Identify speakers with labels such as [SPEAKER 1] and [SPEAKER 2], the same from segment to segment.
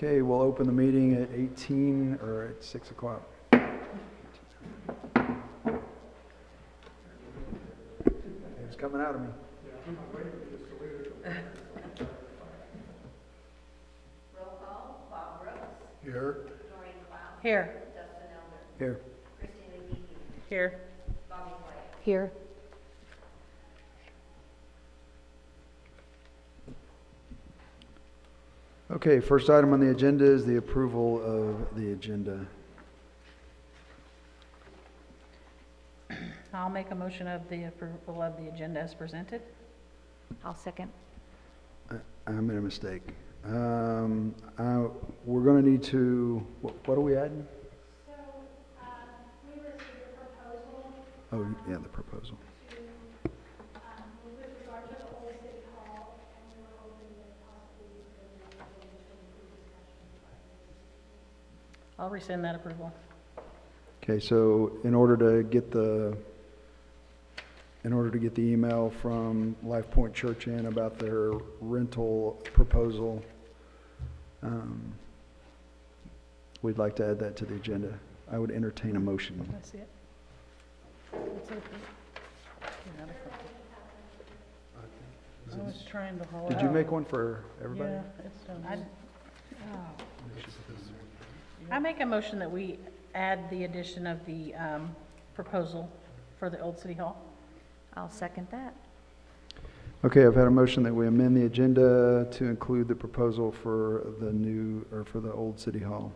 [SPEAKER 1] Okay, we'll open the meeting at 18 or at 6 o'clock. It's coming out of me.
[SPEAKER 2] Roll call, Bob Brooks.
[SPEAKER 1] Here.
[SPEAKER 2] Doreen Cloud.
[SPEAKER 3] Here.
[SPEAKER 2] Justin Elder.
[SPEAKER 1] Here.
[SPEAKER 2] Christine Lee.
[SPEAKER 3] Here.
[SPEAKER 2] Bobby White.
[SPEAKER 3] Here.
[SPEAKER 1] Okay, first item on the agenda is the approval of the agenda.
[SPEAKER 3] I'll make a motion of the approval of the agenda as presented.
[SPEAKER 4] I'll second.
[SPEAKER 1] I made a mistake. We're going to need to, what are we adding?
[SPEAKER 5] So, we received a proposal
[SPEAKER 1] Oh, yeah, the proposal.
[SPEAKER 5] to, with regard to the old city hall, and we were hoping that possibly you could make a discussion.
[SPEAKER 3] I'll rescind that approval.
[SPEAKER 1] Okay, so in order to get the email from Life Point Church in about their rental proposal, we'd like to add that to the agenda. I would entertain a motion.
[SPEAKER 3] Can I see it? It's open. You're not a- I was trying to haul it
[SPEAKER 1] Did you
[SPEAKER 3] out.
[SPEAKER 1] make one for everybody?
[SPEAKER 3] Yeah, it's done. I make a motion that we add the addition of the proposal for the old city hall.
[SPEAKER 4] I'll second that.
[SPEAKER 1] Okay, I've had a motion that we amend the agenda to include the proposal for the new, or for the old city hall.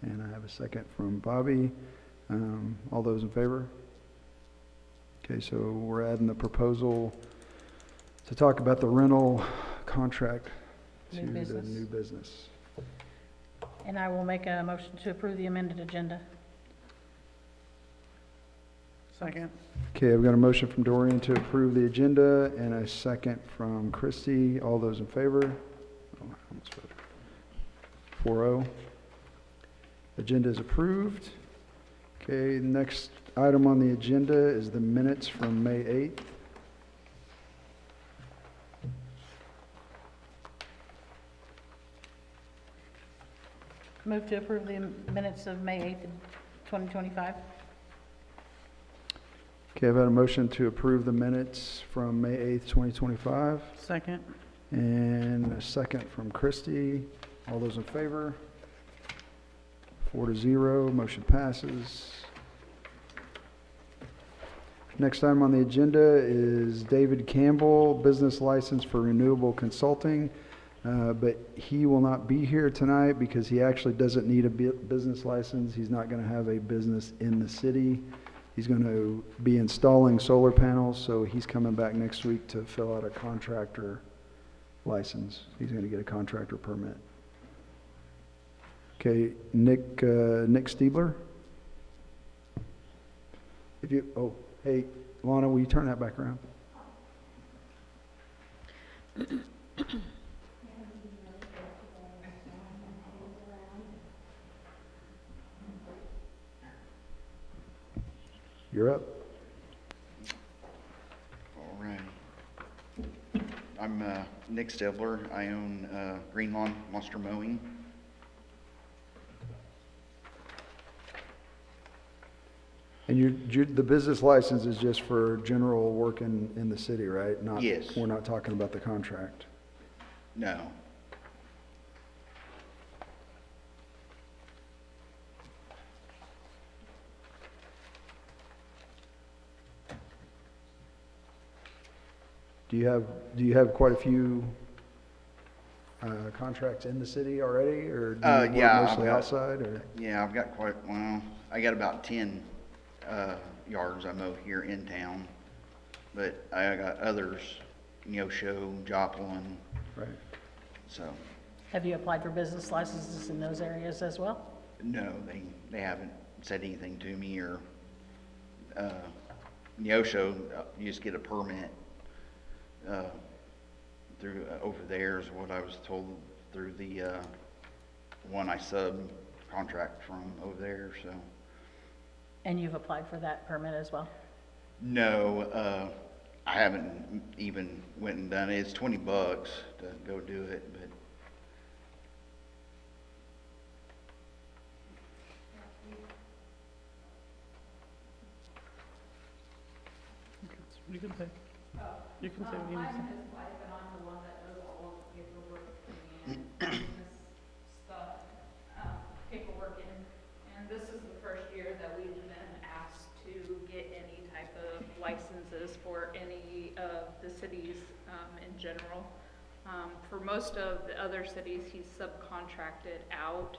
[SPEAKER 1] And I have a second from Bobby. All those in favor? Okay, so we're adding the proposal to talk about the rental contract to
[SPEAKER 3] New
[SPEAKER 1] the
[SPEAKER 3] business.
[SPEAKER 1] new business.
[SPEAKER 3] And I will make a motion to approve the amended agenda. Second.
[SPEAKER 1] Okay, I've got a motion from Dorian to approve the agenda and a second from Christie. All those in favor? Oh, I almost voted. 4-0. Agenda is approved. Okay, next item on the agenda is the minutes from May 8th.
[SPEAKER 3] Move to approve the minutes of May 8th, 2025.
[SPEAKER 1] Okay, I've had a motion to approve the minutes from May 8th, 2025,
[SPEAKER 3] Second.
[SPEAKER 1] and a second from Christie. All those in favor? 4-0, motion passes. Next item on the agenda is David Campbell, business license for renewable consulting, but he will not be here tonight because he actually doesn't need a business license. He's not going to have a business in the city. He's going to be installing solar panels, so he's coming back next week to fill out a contractor license. He's going to get a contractor permit. Okay, Nick Stiebler? If you, oh, hey, Lana, will you turn that back around? You're up.
[SPEAKER 6] All right. I'm Nick Stebler. I own Green Lawn Monster Mowing.
[SPEAKER 1] And the business license is just for general work in the city, right? Not,
[SPEAKER 6] Yes.
[SPEAKER 1] We're not talking about the contract.
[SPEAKER 6] No.
[SPEAKER 1] Do you have quite a few contracts in the city already, or do you work
[SPEAKER 6] Yeah, I've
[SPEAKER 1] mostly
[SPEAKER 6] got-
[SPEAKER 1] outside, or?
[SPEAKER 6] Yeah, I've got I got about 10 yards I mow here in town, but I got others, Neosho, Joplin,
[SPEAKER 1] Right.
[SPEAKER 6] so,
[SPEAKER 3] Have you applied for business licenses in those areas as well?
[SPEAKER 6] no, they haven't said anything to me, or Neosho, you just get a permit through over there is what I was told through the one I subcontract from over there. So
[SPEAKER 3] And you've applied for that permit as well?
[SPEAKER 6] no, I haven't even went and done it. It's $20 to go do it, but
[SPEAKER 3] You can say. You can say what you need to say.
[SPEAKER 7] I'm his wife, and I'm the one that does all of the paperwork and business stuff, paperwork in. And this is the first year that we've been asked to get any type of licenses for any of the cities in general. For most of the other cities, he's subcontracted out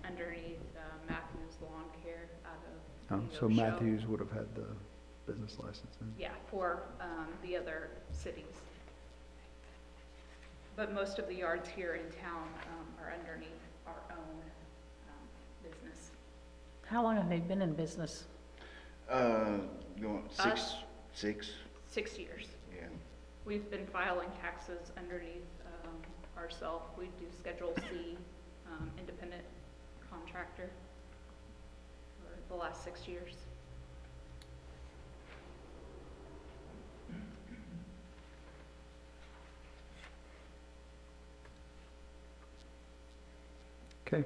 [SPEAKER 7] underneath Matthews Lawn Care out
[SPEAKER 1] Oh,
[SPEAKER 7] of
[SPEAKER 1] so
[SPEAKER 7] Neosho.
[SPEAKER 1] Matthews would have had the business license then?
[SPEAKER 7] Yeah, for the other cities. But most of the yards here in town are underneath our own business.
[SPEAKER 3] How long have they been in business?
[SPEAKER 6] Going
[SPEAKER 7] Us?
[SPEAKER 6] 6,
[SPEAKER 7] 6 years.
[SPEAKER 6] yeah.
[SPEAKER 7] We've been filing taxes underneath ourselves. We do Schedule C, independent contractor for the last 6 years.
[SPEAKER 1] Okay,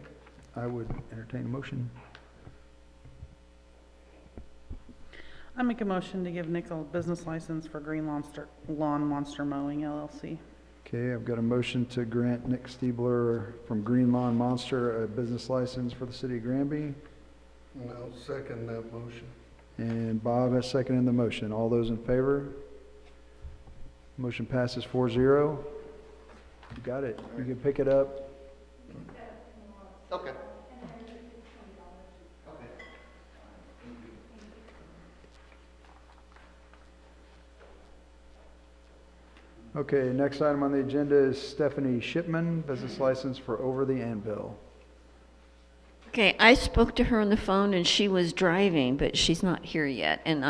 [SPEAKER 1] I would entertain a motion.
[SPEAKER 8] I make a motion to give Nick a business license for Green Lawn Monster Mowing LLC.
[SPEAKER 1] Okay, I've got a motion to grant Nick Stiebler from Green Lawn Monster a business license for the city of Granby.
[SPEAKER 9] And I'll second that motion.
[SPEAKER 1] And Bob has seconded the motion. All those in favor? Motion passes 4-0. You got it. You can pick it up.
[SPEAKER 6] Okay.
[SPEAKER 1] Okay, next item on the agenda is Stephanie Shipman, business license for Over the Anvil.
[SPEAKER 10] Okay, I spoke to her on the phone and she was driving, but she's not here yet. And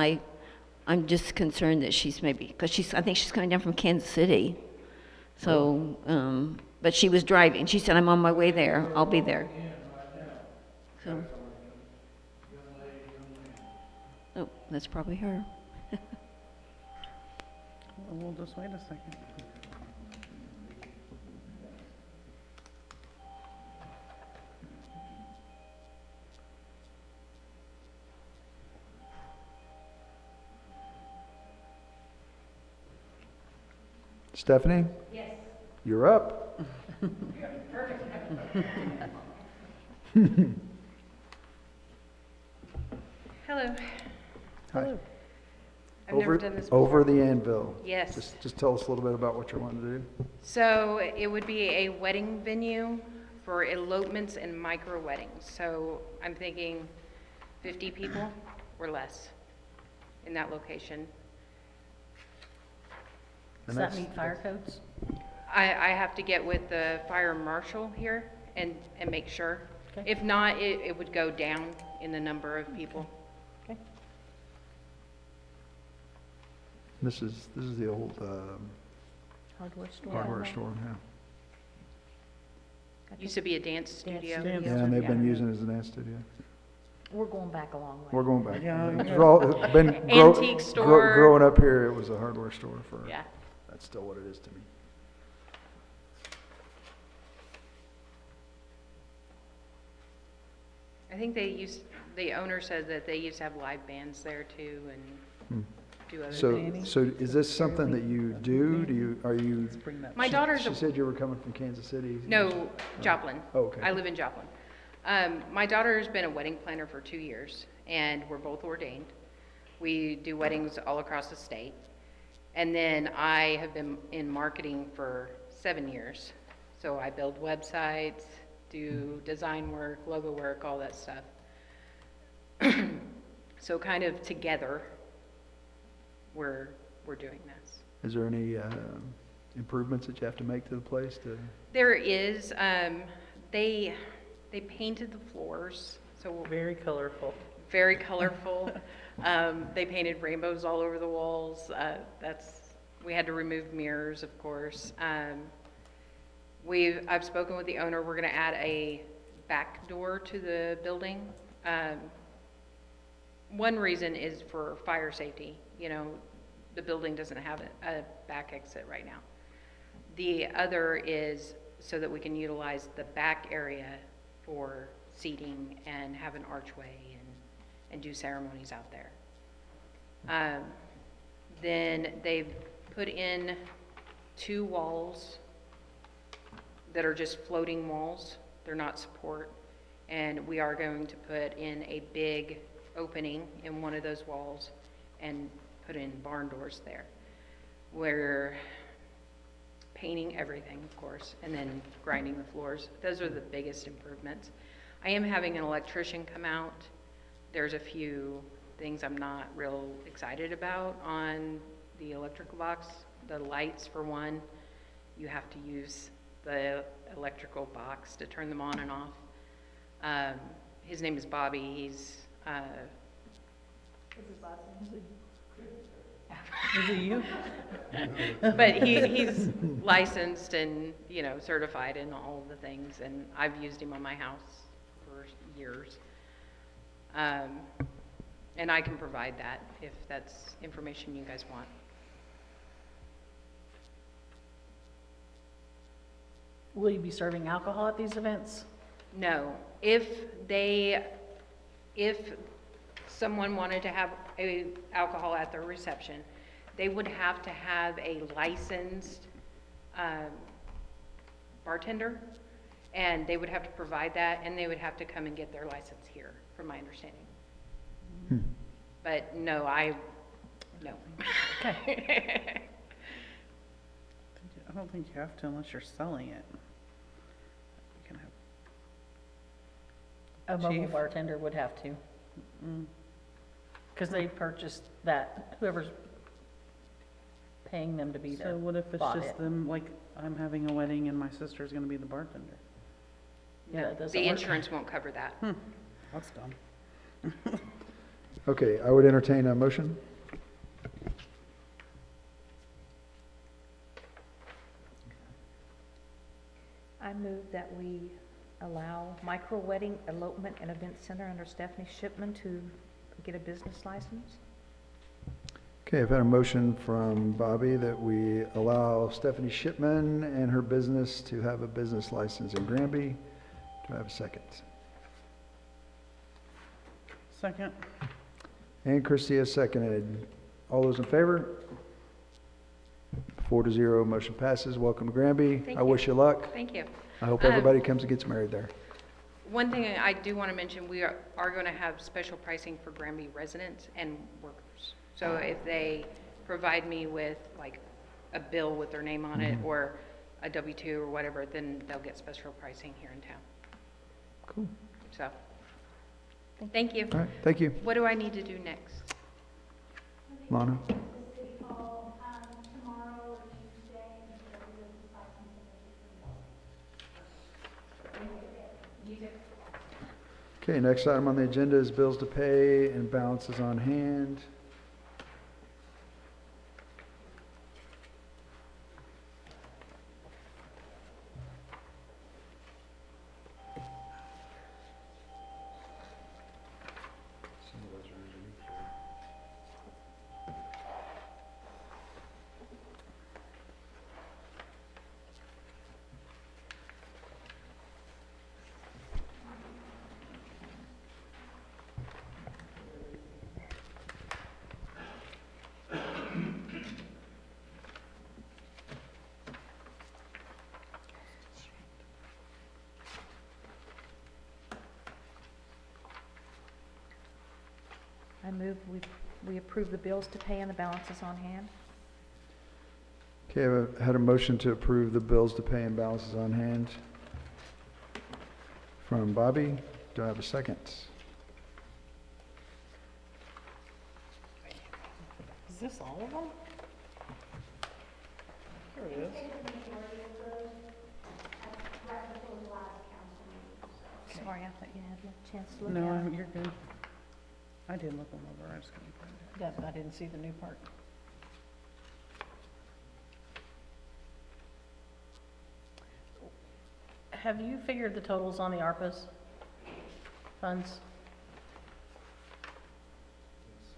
[SPEAKER 10] I'm just concerned that she's maybe, because I think she's coming down from Kansas City. So, but she was driving. She said, I'm on my way there. I'll be there. So. Oh, that's probably her.
[SPEAKER 8] We'll just wait a second.
[SPEAKER 1] Stephanie?
[SPEAKER 2] Yes.
[SPEAKER 1] You're up.
[SPEAKER 7] Hello.
[SPEAKER 1] Hi.
[SPEAKER 7] I've never
[SPEAKER 1] Over-
[SPEAKER 7] done this before.
[SPEAKER 1] Over the Anvil.
[SPEAKER 7] Yes.
[SPEAKER 1] Just tell us a little bit about what you're wanting to do.
[SPEAKER 7] So it would be a wedding venue for elopements and micro weddings. So I'm thinking 50 people or less in that location.
[SPEAKER 3] Does
[SPEAKER 1] And
[SPEAKER 3] that
[SPEAKER 1] that's-
[SPEAKER 3] meet fire codes?
[SPEAKER 7] I have to get with the fire marshal here and make sure.
[SPEAKER 3] Okay.
[SPEAKER 7] If not, it would go down in the number of people.
[SPEAKER 3] Okay.
[SPEAKER 1] This is the old
[SPEAKER 3] Hardware store?
[SPEAKER 1] hardware store, yeah.
[SPEAKER 7] Used to be a dance studio.
[SPEAKER 8] studio.
[SPEAKER 1] Yeah, and they've been using it as a dance studio.
[SPEAKER 4] We're going back a long way.
[SPEAKER 1] We're going back.
[SPEAKER 8] Yeah,
[SPEAKER 1] It's
[SPEAKER 8] yeah.
[SPEAKER 1] all-
[SPEAKER 7] Antique store.
[SPEAKER 1] Growing up here, it was a hardware store for,
[SPEAKER 7] Yeah.
[SPEAKER 1] that's still what it is to me.
[SPEAKER 7] I think the owner said that they used to have live bands there too and do other
[SPEAKER 1] So,
[SPEAKER 7] things.
[SPEAKER 1] so is this something that you do? Are you?
[SPEAKER 8] Bring that.
[SPEAKER 7] My daughter's
[SPEAKER 1] She
[SPEAKER 7] a
[SPEAKER 1] said you were coming from Kansas City.
[SPEAKER 7] No, Joplin.
[SPEAKER 1] Oh, okay.
[SPEAKER 7] I live in Joplin. My daughter's been a wedding planner for 2 years, and we're both ordained. We do weddings all across the state. And then I have been in marketing for 7 years. So I build websites, do design work, logo work, all that stuff. So kind of together, we're doing this.
[SPEAKER 1] Is there any improvements that you have to make to the place to?
[SPEAKER 7] There is, they painted the floors, so
[SPEAKER 8] Very colorful.
[SPEAKER 7] very colorful. They painted rainbows all over the walls. We had to remove mirrors, of course. I've spoken with the owner. We're going to add a back door to the building. One reason is for fire safety. You know, the building doesn't have a back exit right now. The other is so that we can utilize the back area for seating and have an archway and do ceremonies out there.
[SPEAKER 11] Then they've put in 2 walls that are just floating walls. They're not support. And we are going to put in a big opening in one of those walls and put in barn doors there. We're painting everything, of course, and then grinding the floors. Those are the biggest improvements. I am having an electrician come out. There's a few things I'm not real excited about on the electrical box. The lights, for one, you have to use the electrical box to turn them on and off. His name is Bobby. He's,
[SPEAKER 3] Is it you?
[SPEAKER 11] but he's licensed and, you know, certified in all the things, and I've used him on my house for years. And I can provide that if that's information you guys want.
[SPEAKER 3] Will you be serving alcohol at these events?
[SPEAKER 11] No, if someone wanted to have alcohol at their reception, they would have to have a licensed bartender, and they would have to provide that, and they would have to come and get their license here, from my understanding. But no.
[SPEAKER 3] Okay.
[SPEAKER 8] I don't think you have to unless you're selling it. You can have,
[SPEAKER 3] A mobile
[SPEAKER 8] Chief?
[SPEAKER 3] bartender would have to, because they purchased that, whoever's paying them to be there.
[SPEAKER 8] so what if it's
[SPEAKER 3] bought
[SPEAKER 8] just
[SPEAKER 3] it.
[SPEAKER 8] them, like, I'm having a wedding and my sister's gonna be the bartender?
[SPEAKER 3] Yeah, that doesn't
[SPEAKER 11] The
[SPEAKER 3] work.
[SPEAKER 11] insurance won't cover that.
[SPEAKER 8] That's dumb.
[SPEAKER 1] Okay, I would entertain a motion.
[SPEAKER 4] I move that we allow Micro Wedding Elopement and Event Center under Stephanie Shipman to get a business license.
[SPEAKER 1] Okay, I've had a motion from Bobby that we allow Stephanie Shipman and her business to have a business license in Granby. Do I have a second?
[SPEAKER 8] Second?
[SPEAKER 1] And Christie has seconded. All those in favor? 4-0, motion passes. Welcome to Granby.
[SPEAKER 11] Thank
[SPEAKER 1] I
[SPEAKER 11] you.
[SPEAKER 1] wish you luck.
[SPEAKER 11] Thank you.
[SPEAKER 1] I hope everybody comes and gets married there.
[SPEAKER 11] One thing I do want to mention, we are going to have special pricing for Granby residents and workers. So if they provide me with like a bill with their name on it or a W-2 or whatever, then they'll get special pricing here in town.
[SPEAKER 1] Cool.
[SPEAKER 11] So, thank you.
[SPEAKER 1] All right, thank you.
[SPEAKER 11] What do I need to do next?
[SPEAKER 1] Lana?
[SPEAKER 5] The city hall, tomorrow or Tuesday, and so we will decide something.
[SPEAKER 1] Okay, next item on the agenda is bills to pay and balances on hand.
[SPEAKER 4] I move we approve the bills to pay and the balances on hand.
[SPEAKER 1] Okay, I've had a motion to approve the bills to pay and balances on hand from Bobby. Do I have a second?
[SPEAKER 8] Is this all of them? There it is.
[SPEAKER 4] Sorry, I thought you had a chance to look
[SPEAKER 8] No,
[SPEAKER 4] at it.
[SPEAKER 8] you're good. I did look them over, I just couldn't find it.
[SPEAKER 3] Yeah, but I didn't see the new part. Have you figured the totals on the ARPA's funds?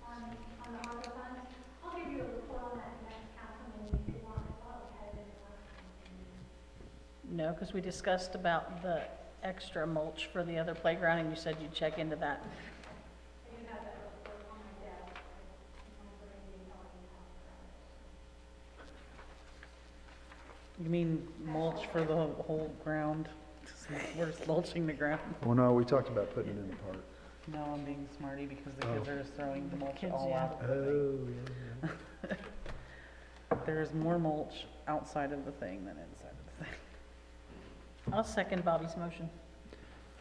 [SPEAKER 5] On the ARPA funds, I'll give you a report on that next council meeting if you want. I thought we had it in the last council meeting.
[SPEAKER 3] No, because we discussed about the extra mulch for the other playground, and you said you'd check into that.
[SPEAKER 5] I do have that report on my desk. I'm bringing it on.
[SPEAKER 8] You mean mulch for the whole ground? We're just mulching the ground.
[SPEAKER 1] Well, no, we talked about putting it in the park.
[SPEAKER 8] No, I'm being smarty because the kids
[SPEAKER 1] Oh.
[SPEAKER 8] are just throwing the mulch
[SPEAKER 3] Kids,
[SPEAKER 8] all
[SPEAKER 3] yeah.
[SPEAKER 8] out of the thing.
[SPEAKER 1] Yeah.
[SPEAKER 8] There's more mulch outside of the thing than inside of the thing.
[SPEAKER 3] I'll second Bobby's motion.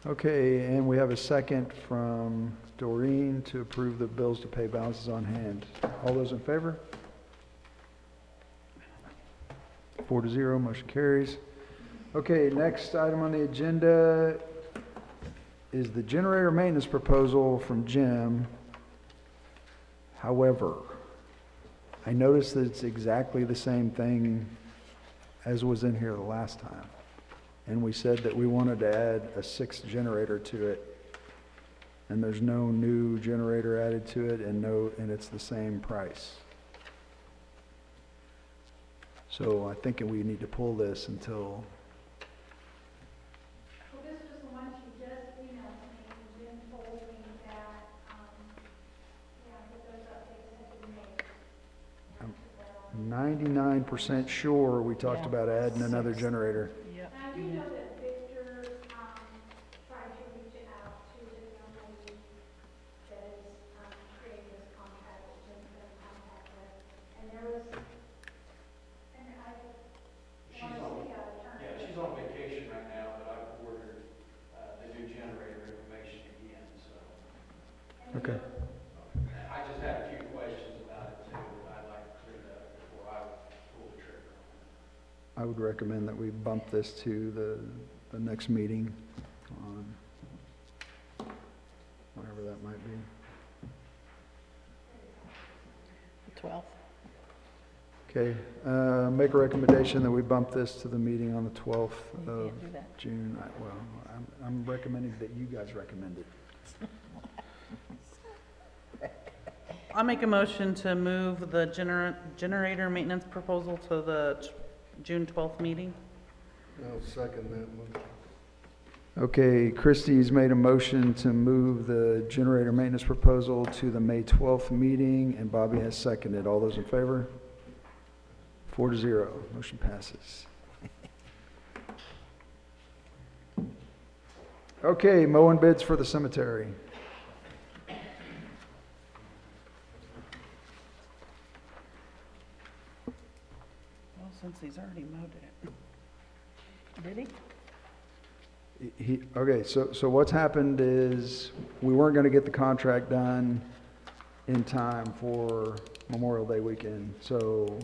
[SPEAKER 1] Okay, and we have a second from Doreen to approve the bills to pay balances on hand. All those in favor? 4-0, motion carries. Okay, next item on the agenda is the generator maintenance proposal from Jim. However, I noticed that it's exactly the same thing as was in here the last time. And we said that we wanted to add a 6th generator to it. And there's no new generator added to it and it's the same price. So I think we need to pull this until,
[SPEAKER 5] Well, this was the one she just emailed to me, and Jim told me that, that those updates had been made.
[SPEAKER 1] I'm 99% sure we talked
[SPEAKER 3] Yeah.
[SPEAKER 1] about adding another generator.
[SPEAKER 3] Yep.
[SPEAKER 5] And I do know that Victor, tried to reach out to the young lady that is, creating this contract, that Jim's been in contact with, and there was, and I
[SPEAKER 12] She's
[SPEAKER 5] wanna
[SPEAKER 12] on,
[SPEAKER 5] see how it turned.
[SPEAKER 12] yeah, she's on vacation right now, but I've ordered, the new generator information again, so.
[SPEAKER 1] Okay.
[SPEAKER 12] I just had a few questions about it too, that I'd like cleared up before I pull the trigger.
[SPEAKER 1] I would recommend that we bump this to the next meeting on whenever that might be.
[SPEAKER 3] The 12th.
[SPEAKER 1] Okay, make a recommendation that we bump this to the meeting on the 12th
[SPEAKER 3] You
[SPEAKER 1] of
[SPEAKER 3] can't do that.
[SPEAKER 1] June. I'm recommending that you guys recommend it.
[SPEAKER 8] I'll make a motion to move the generator maintenance proposal to the June 12th meeting.
[SPEAKER 9] I'll second that motion.
[SPEAKER 1] Okay, Christie's made a motion to move the generator maintenance proposal to the May 12th meeting, and Bobby has seconded. All those in favor? 4-0, motion passes. Okay, mowing bids for the cemetery.
[SPEAKER 8] Well, since he's already mowed it.
[SPEAKER 3] Did he?
[SPEAKER 1] Okay, so what's happened is, we weren't gonna get the contract done in time for Memorial Day weekend, so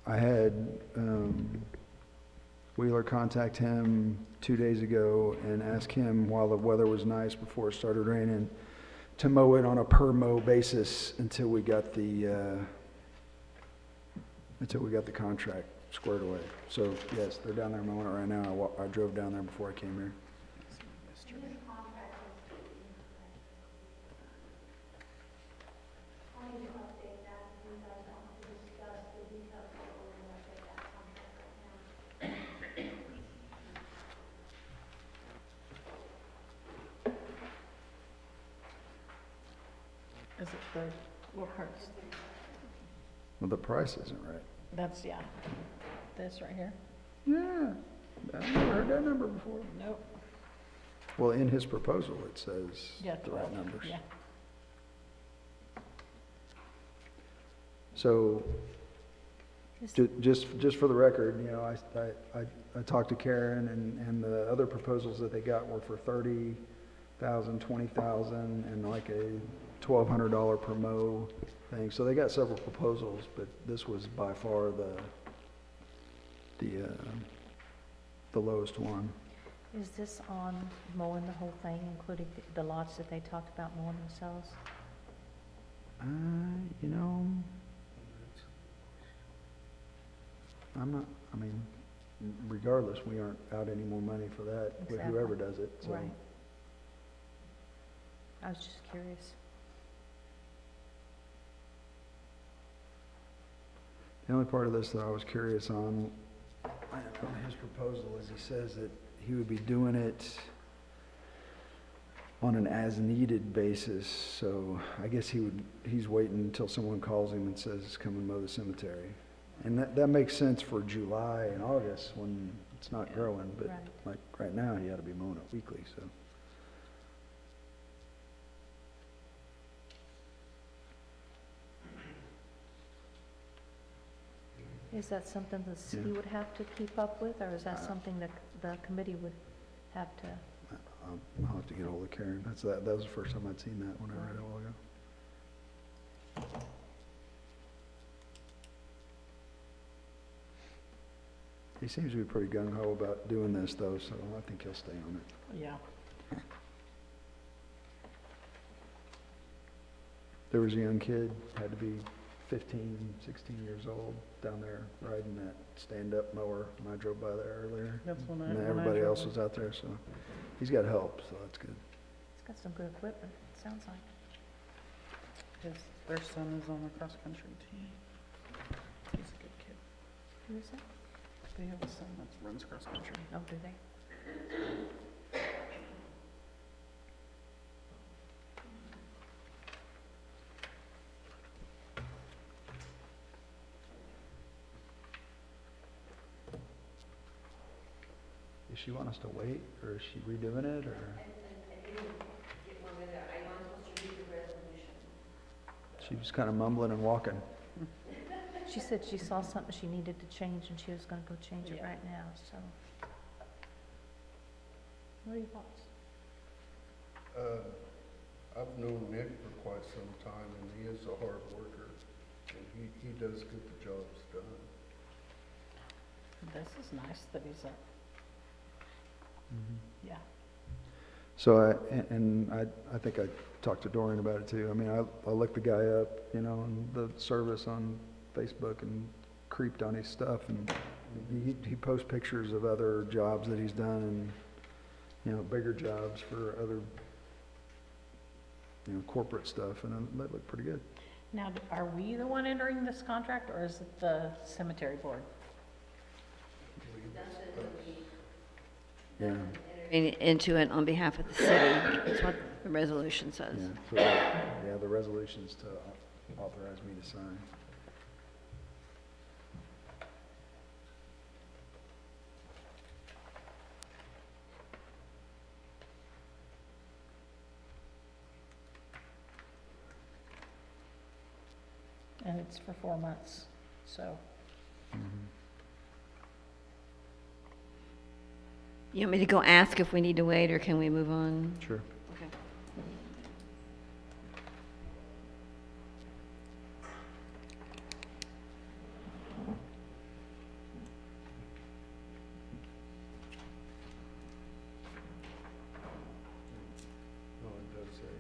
[SPEAKER 1] I had Wheeler contact him 2 days ago and ask him, while the weather was nice before it started raining, to mow it on a per mow basis until we got the contract squared away. So yes, they're down there mowing it right now. I drove down there before I came here.
[SPEAKER 5] I'll need to update that if you guys want to discuss the details of it, we're gonna update that contract right now.
[SPEAKER 3] Is it the, what part's?
[SPEAKER 1] Well, the price isn't right.
[SPEAKER 3] That's, yeah. This right here?
[SPEAKER 1] Yeah, I've never heard that number before.
[SPEAKER 3] Nope.
[SPEAKER 1] Well, in his proposal, it says
[SPEAKER 3] Yeah,
[SPEAKER 1] the right
[SPEAKER 3] 12.
[SPEAKER 1] numbers.
[SPEAKER 3] Yeah.
[SPEAKER 1] So, just for the record, you know, I talked to Karen, and the other proposals that they got were for 30,000, 20,000, and like a $1,200 per mow thing. So they got several proposals, but this was by far the lowest one.
[SPEAKER 4] Is this on mowing the whole thing, including the lots that they talked about mowing themselves?
[SPEAKER 1] You know, regardless, we aren't out any more money for that with
[SPEAKER 4] Exactly.
[SPEAKER 1] whoever does it, so.
[SPEAKER 4] Right. I was just curious.
[SPEAKER 1] The only part of this that I was curious on his proposal is he says that he would be doing it on an as-needed basis, so I guess he's waiting until someone calls him and says, come and mow the cemetery. And that makes sense for July and August when it's not growing, but
[SPEAKER 4] Right.
[SPEAKER 1] like right now, you ought to be mowing it weekly, so.
[SPEAKER 4] Is that something the city
[SPEAKER 1] Yeah.
[SPEAKER 4] would have to keep up with, or is that something that the committee would have to?
[SPEAKER 1] I'll have to get hold of Karen. That was the first time I'd seen that when I read it a while ago. He seems to be pretty gung ho about doing this though, so I think he'll stay on it.
[SPEAKER 3] Yeah.
[SPEAKER 1] There was a young kid, had to be 15, 16 years old, down there riding that stand-up mower when I drove by there earlier.
[SPEAKER 8] That's when
[SPEAKER 1] And
[SPEAKER 8] I
[SPEAKER 1] everybody
[SPEAKER 8] drove
[SPEAKER 1] else
[SPEAKER 8] by.
[SPEAKER 1] was out there, so he's got help, so that's good.
[SPEAKER 4] It's got some good equipment, it sounds like.
[SPEAKER 8] Their son is on the cross-country team. He's a good kid.
[SPEAKER 4] Who is it?
[SPEAKER 8] They have a son that runs cross-country.
[SPEAKER 4] Oh, do they?
[SPEAKER 1] Does she want us to wait, or is she redoing it, or? She was kind of mumbling and walking.
[SPEAKER 4] She said she saw something she needed to change, and she was gonna go change it
[SPEAKER 3] Yeah.
[SPEAKER 4] right now, so. What are your thoughts?
[SPEAKER 9] I've known Nick for quite some time, and he is a hard worker, and he does get the jobs done.
[SPEAKER 3] This is nice that he's up. Yeah.
[SPEAKER 1] So I think I talked to Dorian about it too. I mean, I looked the guy up, you know, on the service on Facebook and creeped on his stuff, and he posts pictures of other jobs that he's done and, you know, bigger jobs for other, you know, corporate stuff, and that looked pretty good.
[SPEAKER 3] Now, are we the one entering this contract, or is it the cemetery board?
[SPEAKER 1] Yeah,
[SPEAKER 10] Into it on behalf of the city. That's what the resolution says.
[SPEAKER 1] yeah. So, yeah, the resolution's to authorize me to sign.
[SPEAKER 3] And it's for 4 months, so.
[SPEAKER 10] You want me to go ask if we need to wait, or can we move on?
[SPEAKER 1] Sure.
[SPEAKER 10] Okay.
[SPEAKER 9] No, it does say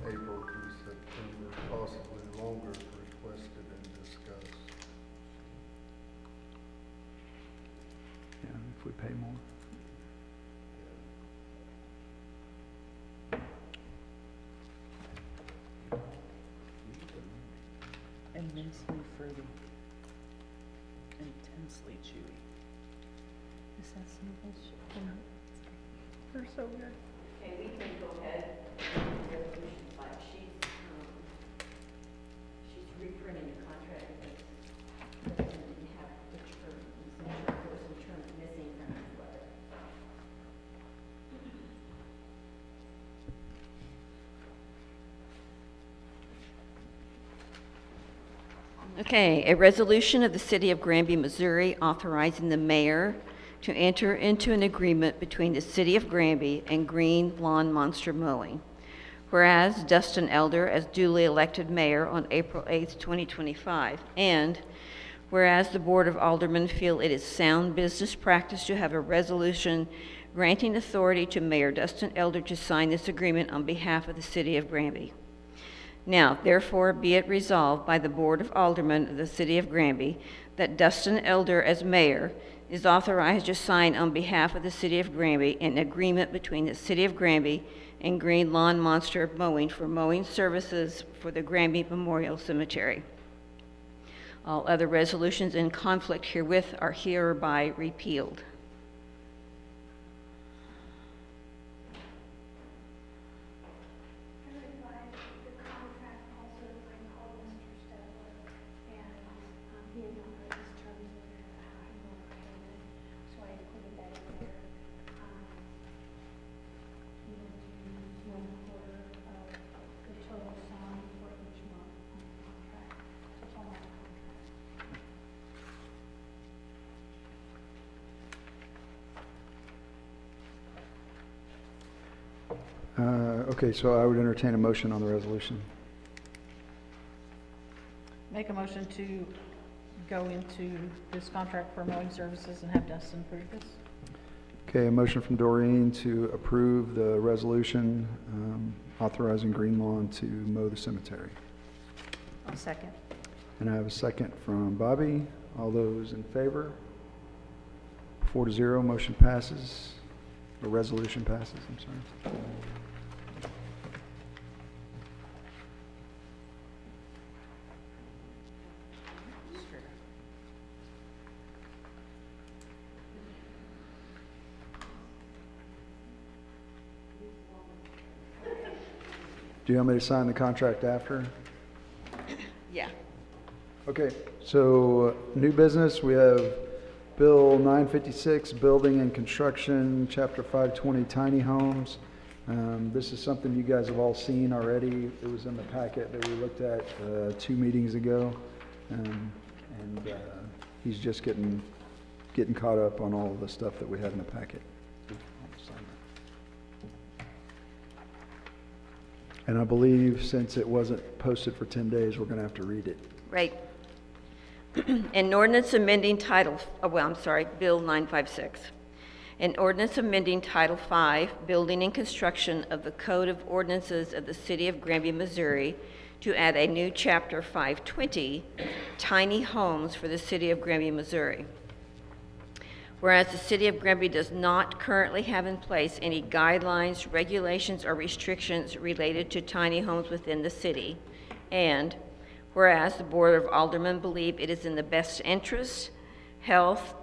[SPEAKER 9] April through September, possibly longer if requested and discussed.
[SPEAKER 1] Yeah, if we pay more.
[SPEAKER 8] Immensely fruity. Intensely chewy.
[SPEAKER 4] Is that some of those?
[SPEAKER 3] They're so good.
[SPEAKER 10] Okay, we can go ahead with the resolution, but she's reprinting the contract because it didn't have the term, there was some terms missing from his letter. Okay, a resolution of the City of Granby, Missouri, authorizing the mayor to enter into an agreement between the City of Granby and Green Lawn Monster Mowing. Whereas Dustin Elder, as duly elected mayor on April 8th, 2025, and whereas the Board of Aldermen feel it is sound business practice to have a resolution granting authority to Mayor Dustin Elder to sign this agreement on behalf of the City of Granby. Now, therefore, be it resolved by the Board of Aldermen of the City of Granby that Dustin Elder, as mayor, is authorized to sign on behalf of the City of Granby an agreement between the City of Granby and Green Lawn Monster Mowing for mowing services for the Granby Memorial Cemetery. All other resolutions in conflict herewith are hereby repealed.
[SPEAKER 5] I would advise the contract also, I called Mr. Stetler, and he had not read this
[SPEAKER 1] Okay, so I would entertain a motion on the resolution.
[SPEAKER 3] Make a motion to go into this contract for mowing services and have Dustin approve this.
[SPEAKER 1] Okay, a motion from Doreen to approve the resolution authorizing Green Lawn to mow the cemetery.
[SPEAKER 4] I'll second.
[SPEAKER 1] And I have a second from Bobby. All those in favor? 4-0, motion passes, or resolution passes, I'm sorry. Do you want me to sign the contract after?
[SPEAKER 10] Yeah.
[SPEAKER 1] Okay, so new business, we have Bill 956, Building and Construction, Chapter 520, Tiny Homes. This is something you guys have all seen already. It was in the packet that we looked at 2 meetings ago. And he's just getting caught up on all of the stuff that we had in the packet. And I believe since it wasn't posted for 10 days, we're going to have to read it.
[SPEAKER 10] Right. An ordinance amending Bill 956. An ordinance amending Title 5, Building and Construction of the Code of Ordinances of the City of Granby, Missouri, to add a new Chapter 520, Tiny Homes for the City of Granby, Missouri. Whereas the City of Granby does not currently have in place any guidelines, regulations, or restrictions related to tiny homes within the city, and whereas the Board of Aldermen believe it is in the best interest, health,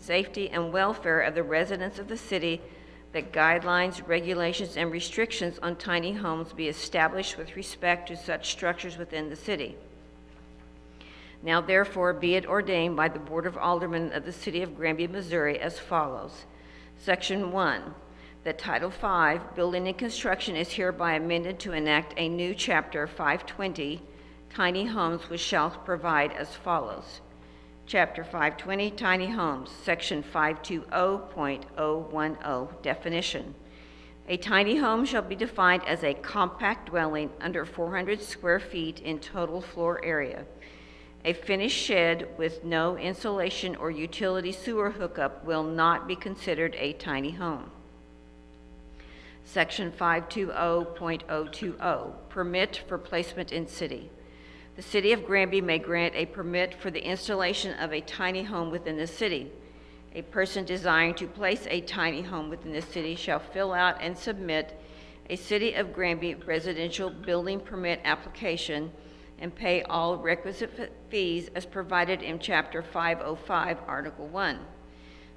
[SPEAKER 10] safety, and welfare of the residents of the city that guidelines, regulations, and restrictions on tiny homes be established with respect to such structures within the city. Now therefore be it ordained by the Board of Aldermen of the City of Granby, Missouri as follows. Section 1, that Title 5, Building and Construction is hereby amended to enact a new Chapter 520, Tiny Homes, which shall provide as follows. Chapter 520, Tiny Homes, Section 520.010, definition. A tiny home shall be defined as a compact dwelling under 400 square feet in total floor area. A finished shed with no insulation or utility sewer hookup will not be considered a tiny home. Section 520.020, permit for placement in city. The City of Granby may grant a permit for the installation of a tiny home within the city. A person desiring to place a tiny home within the city shall fill out and submit a City of Granby residential building permit application and pay all requisite fees as provided in Chapter 505, Article 1.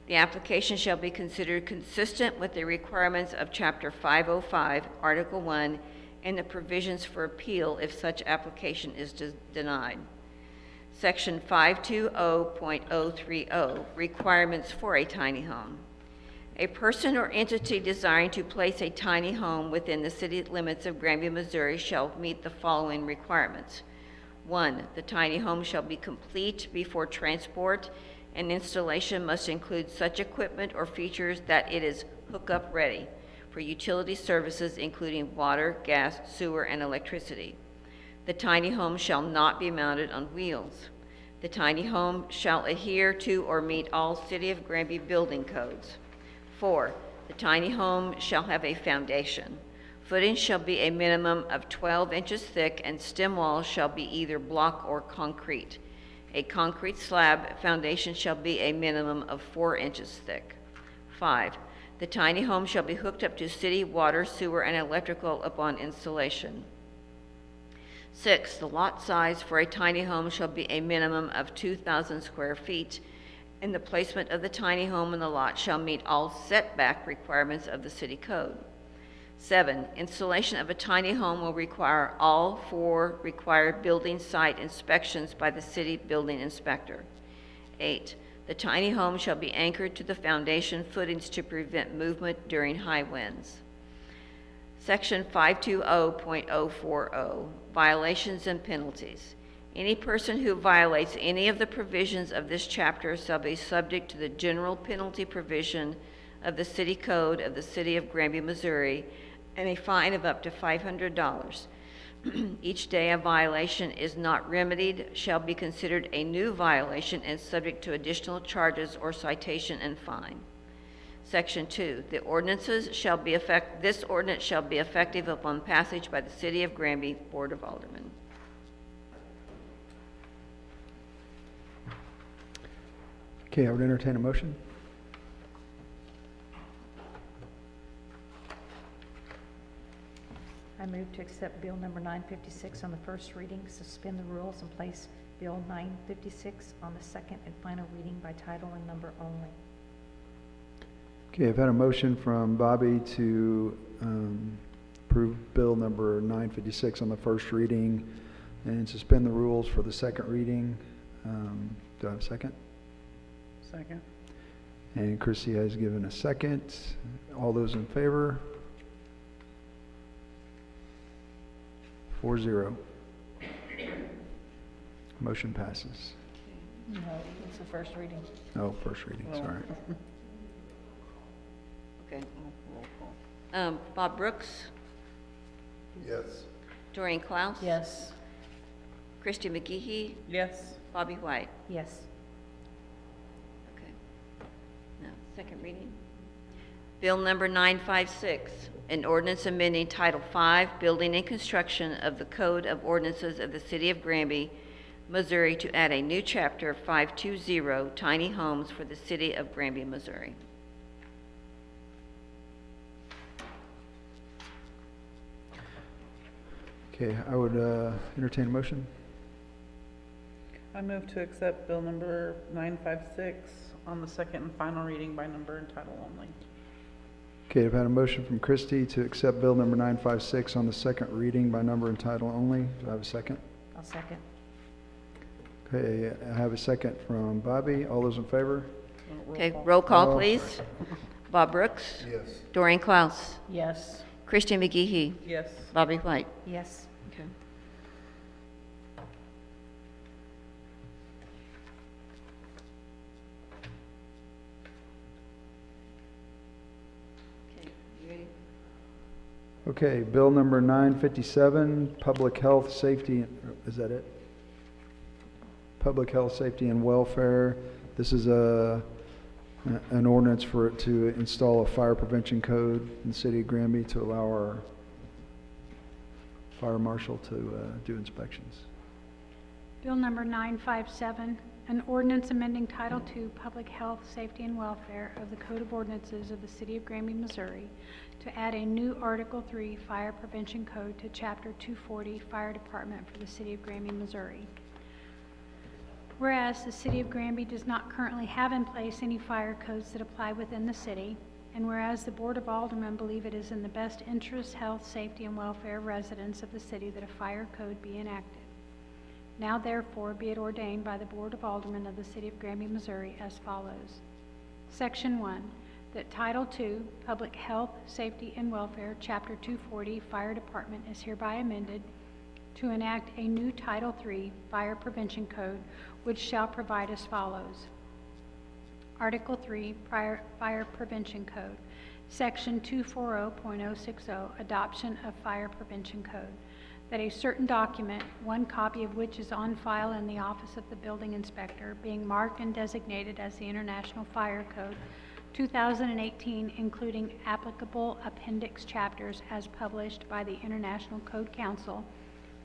[SPEAKER 10] The application shall be considered consistent with the requirements of Chapter 505, Article 1, and the provisions for appeal if such application is denied. Section 520.030, requirements for a tiny home. A person or entity desiring to place a tiny home within the city limits of Granby, Missouri shall meet the following requirements. 1, the tiny home shall be complete before transport, and installation must include such equipment or features that it is hookup ready for utility services including water, gas, sewer, and electricity. The tiny home shall not be mounted on wheels. The tiny home shall adhere to or meet all City of Granby building codes. 4, the tiny home shall have a foundation. Footings shall be a minimum of 12 inches thick, and stem walls shall be either block or concrete. A concrete slab foundation shall be a minimum of 4 inches thick. 5, the tiny home shall be hooked up to city water, sewer, and electrical upon installation. 6, the lot size for a tiny home shall be a minimum of 2,000 square feet, and the placement of the tiny home in the lot shall meet all setback requirements of the city code. 7, installation of a tiny home will require all 4 required building site inspections by the city building inspector. 8, the tiny home shall be anchored to the foundation footings to prevent movement during high winds. Section 520.040, violations and penalties. Any person who violates any of the provisions of this chapter shall be subject to the general penalty provision of the City Code of the City of Granby, Missouri, and a fine of up to $500. Each day a violation is not remedied shall be considered a new violation and subject to additional charges or citation and fine. Section 2, this ordinance shall be effective upon passage by the City of Granby Board of Aldermen.
[SPEAKER 1] Okay, I would entertain a motion.
[SPEAKER 4] I move to accept Bill number 956 on the first reading, suspend the rules, and place Bill 956 on the second and final reading by title and number only.
[SPEAKER 1] Okay, I've had a motion from Bobby to approve Bill number 956 on the first reading and suspend the rules for the second reading. Do I have a second?
[SPEAKER 8] Second.
[SPEAKER 1] And Chrissy has given a second. All those in favor? 4-0. Motion passes.
[SPEAKER 3] No, it's the first reading.
[SPEAKER 1] Oh, first reading, sorry.
[SPEAKER 10] Okay. Bob Brooks,
[SPEAKER 9] Yes.
[SPEAKER 10] Doreen Klaus.
[SPEAKER 3] Yes.
[SPEAKER 10] Christie McGehee,
[SPEAKER 8] Yes.
[SPEAKER 10] Bobby White.
[SPEAKER 4] Yes.
[SPEAKER 10] Okay. Now, second reading. Bill number 956, an ordinance amending Title 5, Building and Construction of the Code of Ordinances of the City of Granby, Missouri, to add a new chapter 520, Tiny Homes for the City of Granby, Missouri.
[SPEAKER 1] Okay, I would entertain a motion.
[SPEAKER 8] I move to accept Bill number 956 on the second and final reading by number and title only.
[SPEAKER 1] Okay, I've had a motion from Christie to accept Bill number 956 on the second reading by number and title only. Do I have a second?
[SPEAKER 4] I'll second.
[SPEAKER 1] Okay, I have a second from Bobby. All those in favor?
[SPEAKER 10] Okay, roll call,
[SPEAKER 1] Oh,
[SPEAKER 10] please. Bob Brooks,
[SPEAKER 9] Yes.
[SPEAKER 10] Doreen Klaus,
[SPEAKER 3] Yes.
[SPEAKER 10] Christie McGehee,
[SPEAKER 8] Yes.
[SPEAKER 10] Bobby White.
[SPEAKER 4] Yes.
[SPEAKER 10] Okay. Okay, you ready?
[SPEAKER 1] Okay, Bill number 957, Public Health, Safety, is that it? Public Health, Safety, and Welfare. This is an ordinance for it to install a fire prevention code in the city of Granby to allow our fire marshal to do inspections.
[SPEAKER 5] Bill number 957, an ordinance amending Title II, Public Health, Safety, and Welfare of the Code of Ordinances of the City of Granby, Missouri, to add a new Article 3 Fire Prevention Code to Chapter 240 Fire Department for the City of Granby, Missouri. Whereas the City of Granby does not currently have in place any fire codes that apply within the city, and whereas the Board of Aldermen believe it is in the best interest, health, safety, and welfare of residents of the city that a fire code be enacted. Now therefore be it ordained by the Board of Aldermen of the City of Granby, Missouri as follows. Section 1, that Title II, Public Health, Safety, and Welfare, Chapter 240, Fire Department is hereby amended to enact a new Title III Fire Prevention Code, which shall provide as follows. Article 3, Fire Prevention Code, Section 240.060, Adoption of Fire Prevention Code, that a certain document, one copy of which is on file in the Office of the Building Inspector, being marked and designated as the International Fire Code 2018, including applicable appendix chapters as published by the International Code Council,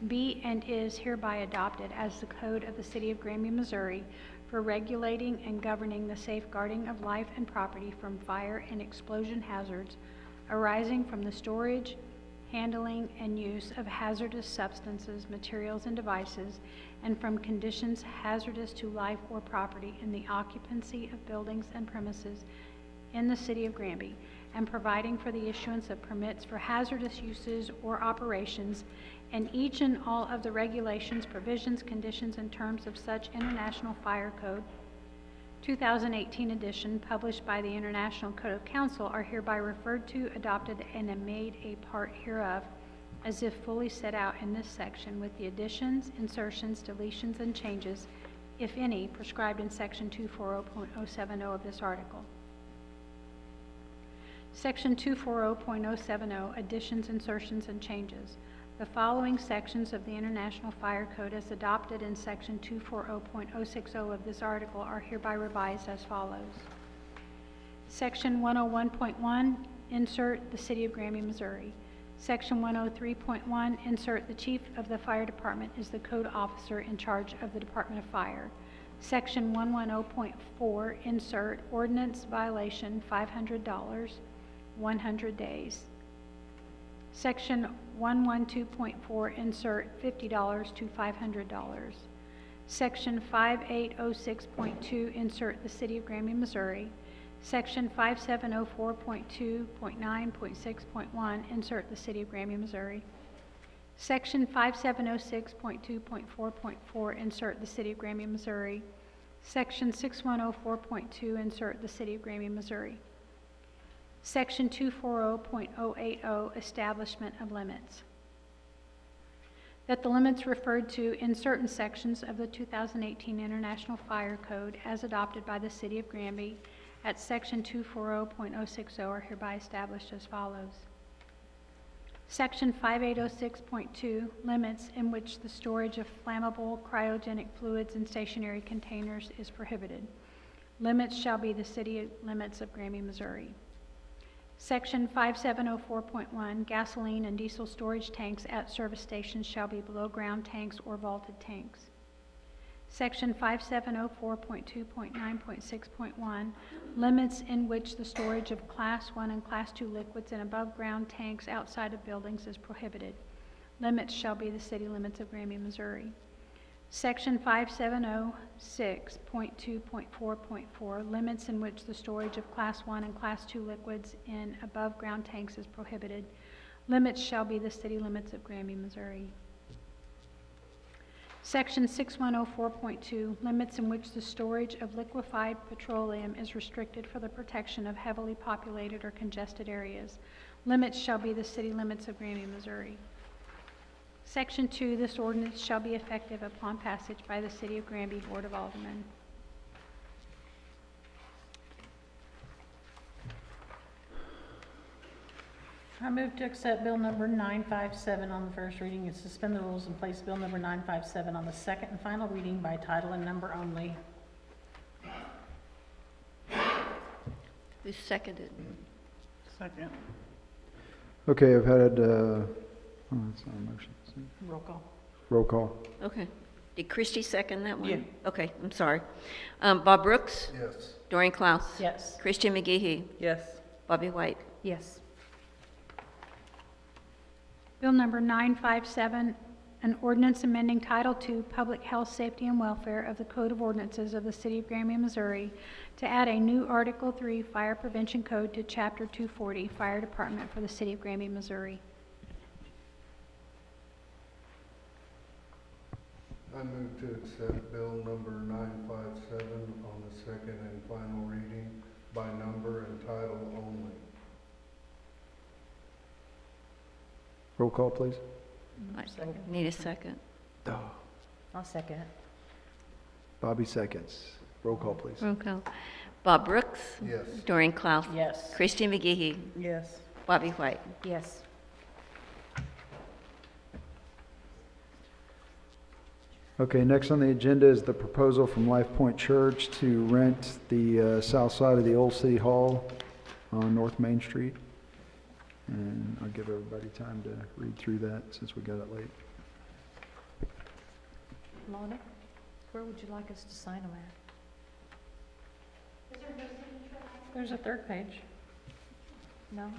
[SPEAKER 5] be and is hereby adopted as the code of the City of Granby, Missouri, for regulating and governing the safeguarding of life and property from fire and explosion hazards arising from the storage, handling, and use of hazardous substances, materials, and devices, and from conditions hazardous to life or property in the occupancy of buildings and premises in the City of Granby, and providing for the issuance of permits for hazardous uses or operations, and each and all of the regulations, provisions, conditions, and terms of such International Fire Code 2018 edition, published by the International Code Council, are hereby referred to, adopted, and are made a part hereof, as if fully set out in this section, with the additions, insertions, deletions, and changes, if any, prescribed in Section 240.070 of this article. Section 240.070, additions, insertions, and changes. The following sections of the International Fire Code as adopted in Section 240.060 of this article are hereby revised as follows. Section 101.1, insert the City of Granby, Missouri. Section 103.1, insert the Chief of the Fire Department is the code officer in charge of the Department of Fire. Section 110.4, insert ordinance violation $500, 100 days. Section 112.4, insert $50 to $500. Section 5806.2, insert the City of Granby, Missouri. Section 5704.2.9.6.1, insert the City of Granby, Missouri. Section 5706.2.4.4, insert the City of Granby, Missouri. Section 6104.2, insert the City of Granby, Missouri. Section 240.080, establishment of limits. That the limits referred to in certain sections of the 2018 International Fire Code as adopted by the City of Granby at Section 240.060 are hereby established as follows. Section 5806.2, limits in which the storage of flammable cryogenic fluids in stationary containers is prohibited. Limits shall be the city limits of Granby, Missouri. Section 5704.1, gasoline and diesel storage tanks at service stations shall be below-ground tanks or vaulted tanks. Section 5704.2.9.6.1, limits in which the storage of Class 1 and Class 2 liquids in above-ground tanks outside of buildings is prohibited. Limits shall be the city limits of Granby, Missouri. Section 5706.2.4.4, limits in which the storage of Class 1 and Class 2 liquids in above-ground tanks is prohibited. Limits shall be the city limits of Granby, Missouri. Section 6104.2, limits in which the storage of liquefied petroleum is restricted for the protection of heavily populated or congested areas. Limits shall be the city limits of Granby, Missouri. Section 2, this ordinance shall be effective upon passage by the City of Granby Board of Aldermen.
[SPEAKER 3] I move to accept Bill number 957 on the first reading and suspend the rules and place Bill number 957 on the second and final reading by title and number only.
[SPEAKER 10] Who seconded?
[SPEAKER 8] Second.
[SPEAKER 1] Okay, I've had, oh, that's not a motion.
[SPEAKER 3] Roll call.
[SPEAKER 1] Roll call.
[SPEAKER 10] Okay. Did Christie second that one?
[SPEAKER 8] Yeah.
[SPEAKER 10] Okay, I'm sorry. Bob Brooks?
[SPEAKER 9] Yes.
[SPEAKER 10] Doreen Klaus?
[SPEAKER 3] Yes.
[SPEAKER 10] Christian McGehee?
[SPEAKER 8] Yes.
[SPEAKER 10] Bobby White?
[SPEAKER 4] Yes.
[SPEAKER 5] Bill number 957, an ordinance amending Title II, Public Health, Safety, and Welfare of the Code of Ordinances of the City of Granby, Missouri, to add a new Article 3 Fire Prevention Code to Chapter 240, Fire Department for the City of Granby, Missouri.
[SPEAKER 9] I move to accept bill number 957 on the second and final reading by number and title only.
[SPEAKER 1] Roll call, please.
[SPEAKER 10] I need a second.
[SPEAKER 4] I'll second it.
[SPEAKER 1] Bobby seconds. Roll call, please.
[SPEAKER 10] Roll call. Bob Brooks?
[SPEAKER 9] Yes.
[SPEAKER 10] Doreen Klaus?
[SPEAKER 3] Yes.
[SPEAKER 10] Christian McGehee?
[SPEAKER 8] Yes.
[SPEAKER 10] Bobby White?
[SPEAKER 4] Yes.
[SPEAKER 1] Okay, next on the agenda is the proposal from Life Point Church to rent the south side of the old City Hall on North Main Street. And I'll give everybody time to read through that since we got it late.
[SPEAKER 4] Lorna, where would you like us to sign them at?
[SPEAKER 5] Is there no signature line?
[SPEAKER 3] There's a third page.
[SPEAKER 4] No?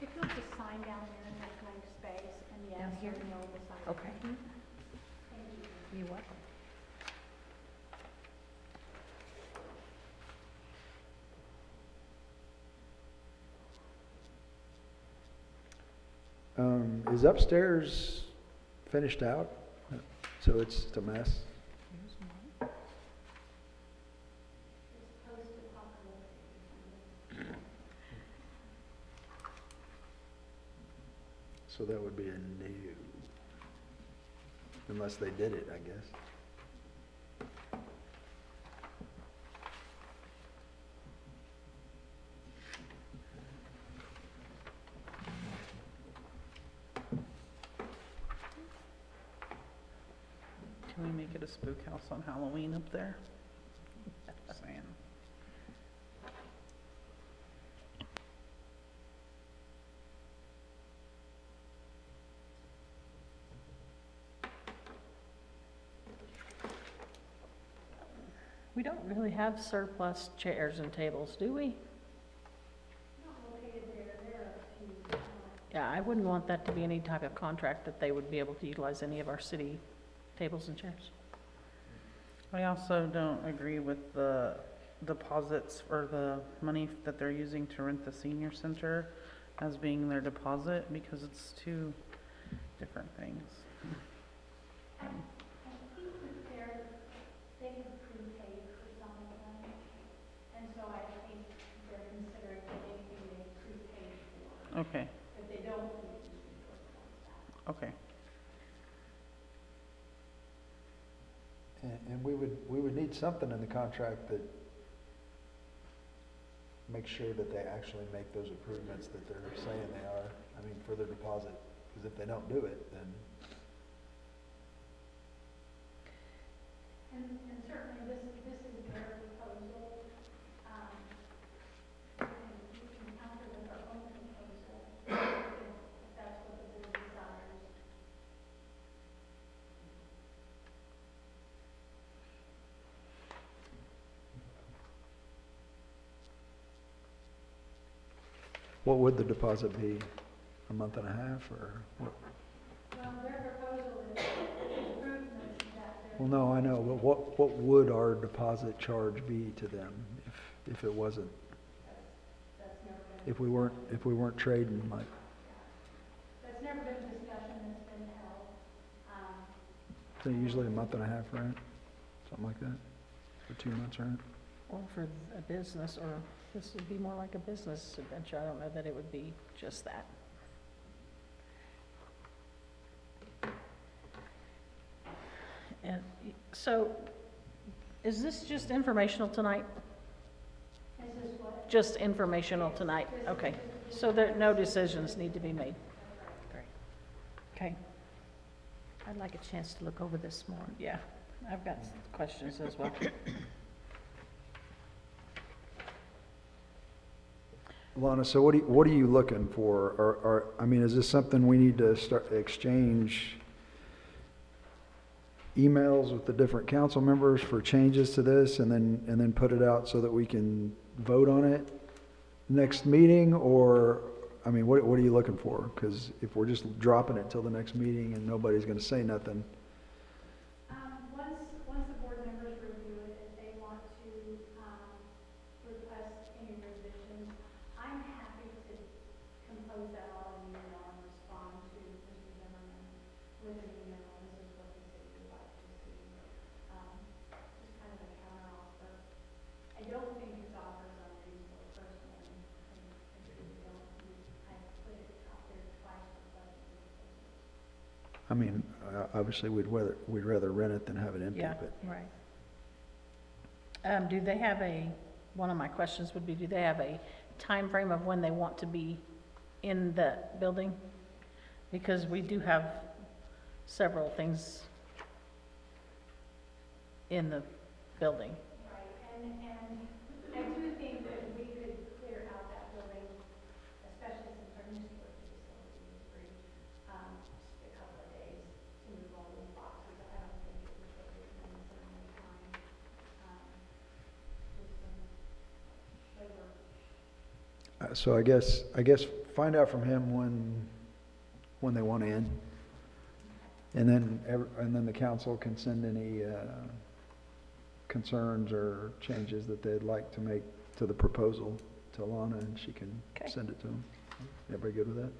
[SPEAKER 5] If you'll just sign down there and make space, and yes,
[SPEAKER 4] Down here?
[SPEAKER 5] and you'll sign.
[SPEAKER 4] Okay.
[SPEAKER 5] Thank you.
[SPEAKER 4] You're welcome.
[SPEAKER 1] Is upstairs finished out? So it's a mess?
[SPEAKER 4] Here's mine.
[SPEAKER 1] So that would be a new, unless they did it, I guess.
[SPEAKER 8] Can we make it a spook house on Halloween up there? Just saying.
[SPEAKER 3] We don't really have surplus chairs and tables, do we? Yeah, I wouldn't want that to be any type of contract that they would be able to utilize any of our city tables and chairs.
[SPEAKER 8] I also don't agree with the deposits or the money that they're using to rent the senior center as being their deposit, because it's two different things.
[SPEAKER 5] I think that they have prepaid for some of them, and so I think they're considering anything they prepaid for.
[SPEAKER 8] Okay,
[SPEAKER 5] If they don't, we can just report them back.
[SPEAKER 8] okay.
[SPEAKER 1] And we would need something in the contract that makes sure that they actually make those improvements that they're saying they are, I mean, for their deposit. Because if they don't do it, then,
[SPEAKER 5] And certainly this is their proposal, and you can counter with our own proposal, if that's what the board desires.
[SPEAKER 1] what would the deposit be? A month and a half, or what?
[SPEAKER 5] Well, their proposal is improvements that they're.
[SPEAKER 1] Well, no, I know, but what would our deposit charge be to them if it wasn't,
[SPEAKER 5] That's never been,
[SPEAKER 1] if we weren't trading like,
[SPEAKER 5] that's never been a discussion that's been held.
[SPEAKER 1] so usually a month and a half rent? Something like that? For 2 months rent?
[SPEAKER 3] Or for a business, or this would be more like a business adventure. I don't know that it would be just that. And so, is this just informational tonight?
[SPEAKER 5] This is what,
[SPEAKER 3] Just informational tonight? Okay. So there, no decisions need to be made? Great. Okay,
[SPEAKER 4] I'd like a chance to look over this more.
[SPEAKER 3] yeah, I've got questions as well.
[SPEAKER 1] Lana, so what are you looking for? I mean, is this something we need to start exchange emails with the different council members for changes to this and then put it out so that we can vote on it next meeting? Or, I mean, what are you looking for? Because if we're just dropping it till the next meeting and nobody's gonna say nothing,
[SPEAKER 5] once the board members review it, if they want to, request any revisions, I'm happy to compose that all in an email and respond to Mr. Zimmerman with an email. This is what the city would like to see. Just kind of a counter offer. I don't think his offer is unreasonable personally. I really don't. I put it out there twice requesting proposals.
[SPEAKER 1] I mean, obviously we'd rather rent it than have it empty,
[SPEAKER 3] Yeah.
[SPEAKER 1] but.
[SPEAKER 4] Right.
[SPEAKER 3] Do they have one of my questions would be, do they have a time frame of when they want to be in the building? Because we do have several things in the building.
[SPEAKER 5] Right, and I do think that we could clear out that building, especially since our new storage facility is free, just a couple of days to move all those boxes. I don't think it would take a tremendous amount of time. Just some labor.
[SPEAKER 1] So I guess find out from him when they want in. And then the council can send any concerns or changes that they'd like to make to the proposal to Lana, and she can
[SPEAKER 3] Okay.
[SPEAKER 1] send it to them. Everybody good with that?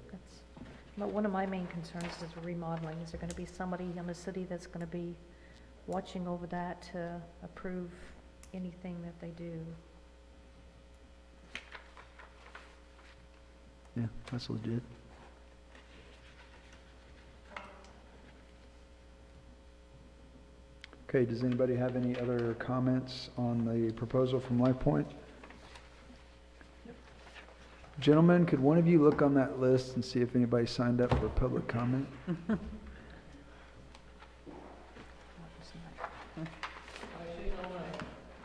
[SPEAKER 4] But one of my main concerns is remodeling. Is there going to be somebody in the city that's going to be watching over that to approve anything that they do?
[SPEAKER 1] Yeah, that's legit. Okay, does anybody have any other comments on the proposal from LifePoint? Gentlemen, could one of you look on that list and see if anybody signed up for public comment?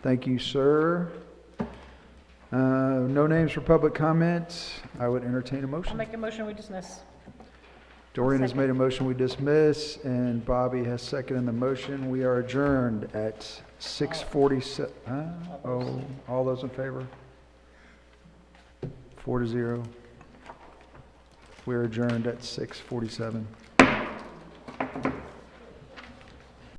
[SPEAKER 1] Thank you, sir. No names for public comment. I would entertain a
[SPEAKER 3] I'll
[SPEAKER 1] motion.
[SPEAKER 3] make a motion, we dismiss.
[SPEAKER 1] Dorian has made a motion, we dismiss, and Bobby has seconded the motion. We are adjourned at 6:47. All those in favor? 4-0. We are adjourned at 6:47.